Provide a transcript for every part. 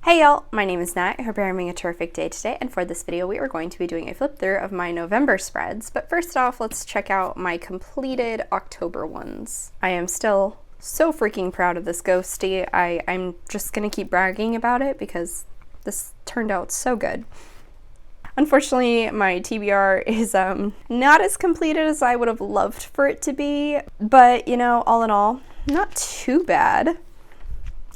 Hey y'all, my name is Nat. I hope you're having a terrific day today, and for this video we are going to be doing a flip through of my November spreads. But first off, let's check out my completed October ones. I am still so freaking proud of this ghosty. I'm just gonna keep bragging about it because this turned out so good. Unfortunately, my TBR is not as completed as I would have loved for it to be, but you know, all in all, not too bad.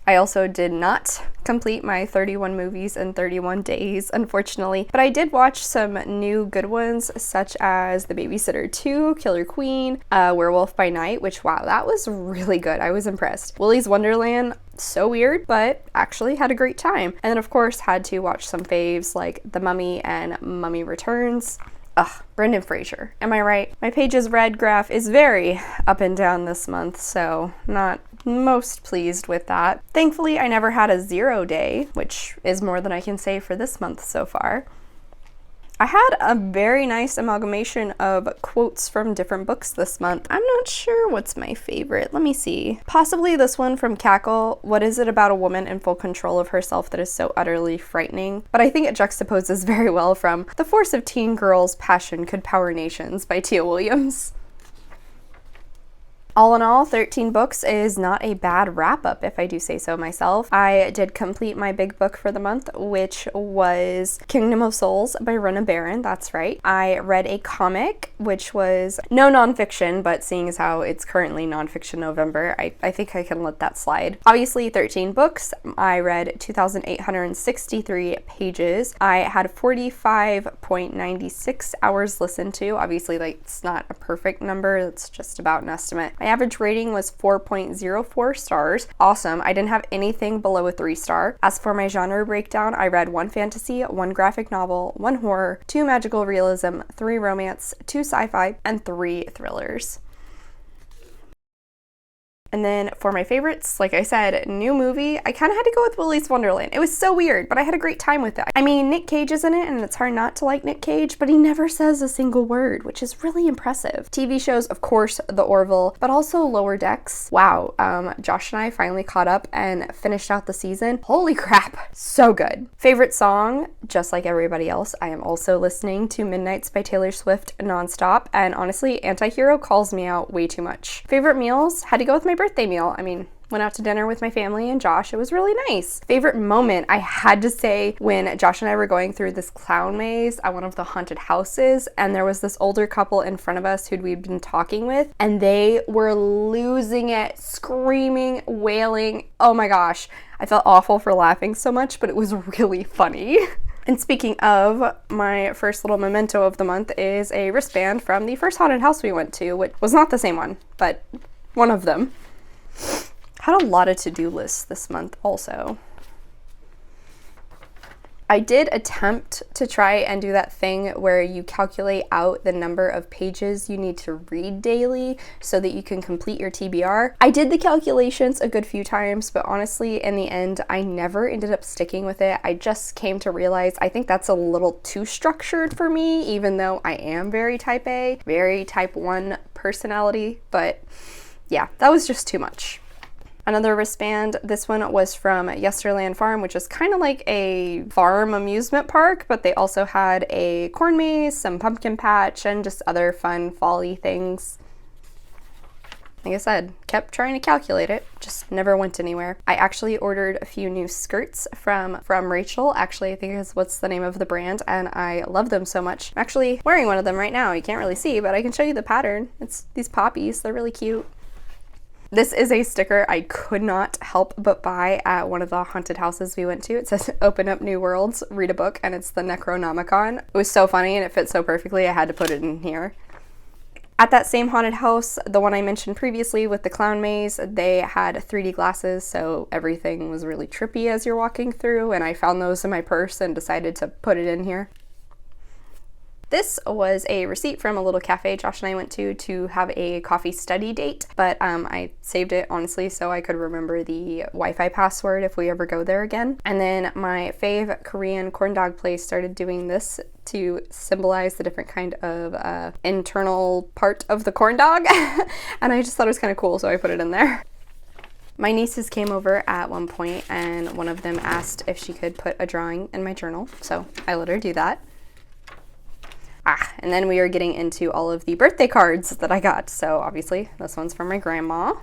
I also did not complete my 31 movies in 31 days, unfortunately, but I did watch some new good ones, such as The Babysitter 2, Killer Queen, Werewolf by Night, which, wow, that was really good. I was impressed. Willy's Wonderland, so weird, but actually had a great time. And then, of course, had to watch some faves like The Mummy and Mummy Returns. Ugh, Brendan Fraser. Am I right? My Pages Read graph is very up and down this month, so not most pleased with that. Thankfully, I never had a 0 day, which is more than I can say for this month so far. I had a very nice amalgamation of quotes from different books this month. I'm not sure what's my favorite. Let me see. Possibly this one from Cackle. What is it about a woman in full control of herself that is so utterly frightening? But I think it juxtaposes very well from The Force of Teen Girls' Passion Could Power Nations by Tia Williams. All in all, 13 books is not a bad wrap-up, if I do say so myself. I did complete my big book for the month, which was Kingdom of Souls by Rona Barron, that's right. I read a comic, which was no nonfiction, but seeing as how it's currently nonfiction November, I think I can let that slide. Obviously, 13 books. I read 2,863 pages. I had 45.96 hours listened to. Obviously, like, it's not a perfect number, it's just about an estimate. My average rating was 4.04 stars. Awesome. I didn't have anything below a 3-star. As for my genre breakdown, I read 1 fantasy, 1 graphic novel, 1 horror, 2 magical realism, 3 romance, 2 sci-fi, and 3 thrillers. And then for my favorites, like I said, new movie, I kind of had to go with Willy's Wonderland. It was so weird, but I had a great time with it. I mean, Nick Cage is in it, and it's hard not to like Nick Cage, but he never says a single word, which is really impressive. TV shows, of course, The Orville, but also Lower Decks. Wow, Josh and I finally caught up and finished out the season. Holy crap, so good. Favorite song, just like everybody else, I am also listening to Midnights by Taylor Swift nonstop, and honestly, Antihero calls me out way too much. Favorite meals, had to go with my birthday meal. I mean, went out to dinner with my family and Josh. It was really nice. Favorite moment, I had to say when Josh and I were going through this clown maze at one of the haunted houses, and there was this older couple in front of us who we'd been talking with, and they were losing it, screaming, wailing. Oh my gosh. I felt awful for laughing so much, but it was really funny. And speaking of, my first little memento of the month is a wristband from the first haunted house we went to, which was not the same one, but one of them. Had a lot of to-do lists this month also. I did attempt to try and do that thing where you calculate out the number of pages you need to read daily so that you can complete your TBR. I did the calculations a good few times, but honestly, in the end, I never ended up sticking with it. I just came to realize I think that's a little too structured for me, even though I am very type A, very type 1 personality, but yeah, that was just too much. Another wristband, this one was from Yesterland Farm, which is kind of like a farm amusement park, but they also had a corn maze, some pumpkin patch, and just other fun fall-y things. Like I said, kept trying to calculate it, just never went anywhere. I actually ordered a few new skirts from Rachel. Actually, I think is what's the name of the brand, and I love them so much. I'm actually wearing one of them right now. You can't really see, but I can show you the pattern. It's these poppies. They're really cute. This is a sticker I could not help but buy at one of the haunted houses we went to. It says, "Open up new worlds, read a book," and it's the Necronomicon. It was so funny and it fit so perfectly, I had to put it in here. At that same haunted house, the one I mentioned previously with the clown maze, they had 3D glasses, so everything was really trippy as you're walking through, and I found those in my purse and decided to put it in here. This was a receipt from a little cafe Josh and I went to have a coffee study date, but I saved it honestly so I could remember the Wi-Fi password if we ever go there again. And then my fave Korean corn dog place started doing this to symbolize the different kind of internal part of the corn dog, and I just thought it was kind of cool, so I put it in there. My nieces came over at one point and one of them asked if she could put a drawing in my journal, so I let her do that. And then we are getting into all of the birthday cards that I got. So obviously this one's from my grandma.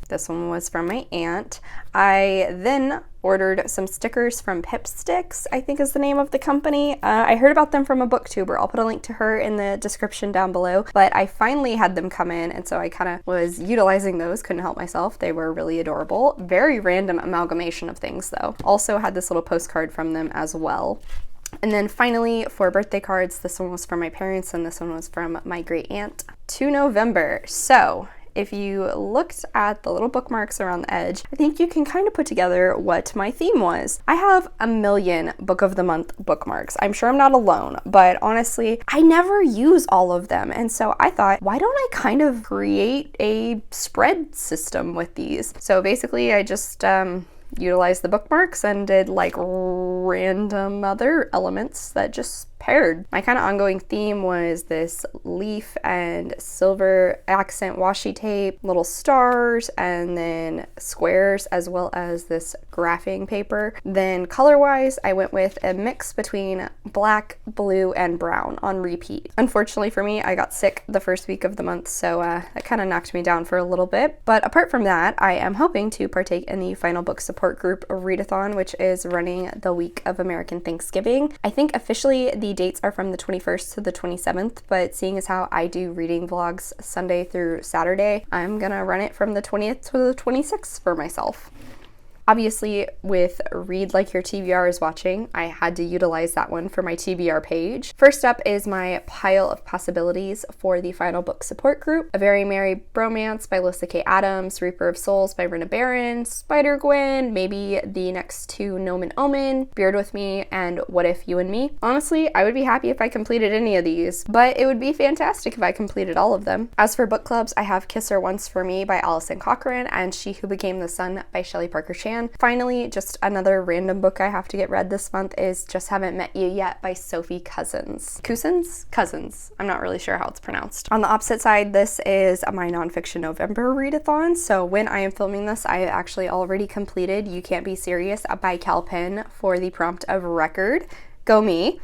This one was from my aunt. I then ordered some stickers from PipSticks, I think is the name of the company. I heard about them from a booktuber. I'll put a link to her in the description down below, but I finally had them come in, and so I kind of was utilizing those, couldn't help myself. They were really adorable. Very random amalgamation of things though. Also had this little postcard from them as well. And then finally, for birthday cards, this one was from my parents and this one was from my great aunt. To November. So if you looked at the little bookmarks around the edge, I think you can kind of put together what my theme was. I have a million book of the month bookmarks. I'm sure I'm not alone, but honestly, I never use all of them. And so I thought, why don't I kind of create a spread system with these? So basically I just utilized the bookmarks and did like random other elements that just paired. My kind of ongoing theme was this leaf and silver accent washi tape, little stars, and then squares, as well as this graphing paper. Then color-wise, I went with a mix between black, blue, and brown on repeat. Unfortunately for me, I got sick the first week of the month, so that kind of knocked me down for a little bit. But apart from that, I am hoping to partake in the Final Book Support Group Readathon, which is running the week of American Thanksgiving. I think officially the dates are from the 21st to the 27th, but seeing as how I do reading vlogs Sunday through Saturday, I'm gonna run it from the 20th to the 26th for myself. Obviously, with Read Like Your TBR is Watching, I had to utilize that one for my TBR page. First up is my pile of possibilities for the Final Book Support Group. A Very Merry Bromance by 𝗖cie Adams, Reaper of Souls by Rena Barron, Spider-Gwen, maybe the next two Nomen Omen, Beard With Me, and What If You and Me. Honestly, I would be happy if I completed any of these, but it would be fantastic if I completed all of them. As for book clubs, I have Kiss Her Once for Me by Allison Cochran and She Who Became the Sun by Shelley Parker Chan. Finally, just another random book I have to get read this month is Just Haven't Met You Yet by Sophie Cousins. Cousins. I'm not really sure how it's pronounced. On the opposite side, this is my nonfiction November readathon. So when I am filming this, I actually already completed You Can't Be Serious by Cal Penn for the prompt of record. Go me.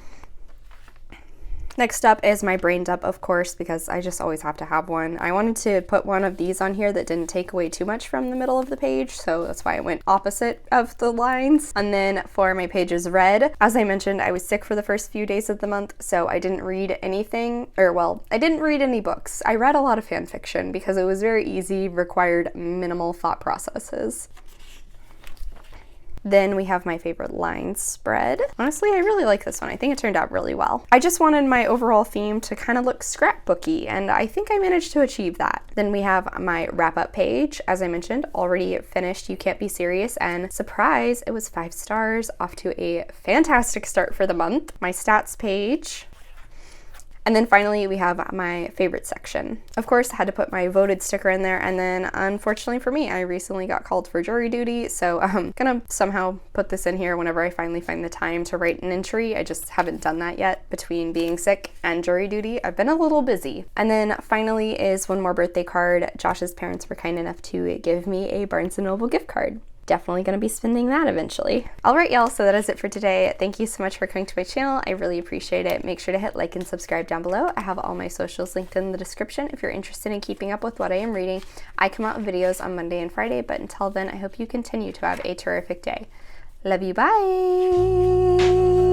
Next up is my brain dump, of course, because I just always have to have one. I wanted to put one of these on here that didn't take away too much from the middle of the page, so that's why I went opposite of the lines. And then for my pages read, as I mentioned, I was sick for the first few days of the month, so I didn't read anything, I didn't read any books. I read a lot of fan fiction because it was very easy, required minimal thought processes. Then we have my favorite line spread. Honestly, I really like this one. I think it turned out really well. I just wanted my overall theme to kind of look scrapbooky, and I think I managed to achieve that. Then we have my wrap-up page. As I mentioned, already finished You Can't Be Serious, and surprise, it was 5 stars, off to a fantastic start for the month. My stats page. And then finally, we have my favorite section. Of course, I had to put my voted sticker in there, and then unfortunately for me, I recently got called for jury duty, so I'm gonna somehow put this in here whenever I finally find the time to write an entry. I just haven't done that yet. Between being sick and jury duty, I've been a little busy. And then finally is one more birthday card. Josh's parents were kind enough to give me a Barnes & Noble gift card. Definitely going to be spending that eventually. All right, y'all, so that is it for today. Thank you so much for coming to my channel. I really appreciate it. Make sure to hit like and subscribe down below. I have all my socials linked in the description if you're interested in keeping up with what I am reading. I come out with videos on Monday and Friday, but until then, I hope you continue to have a terrific day. Love you, bye!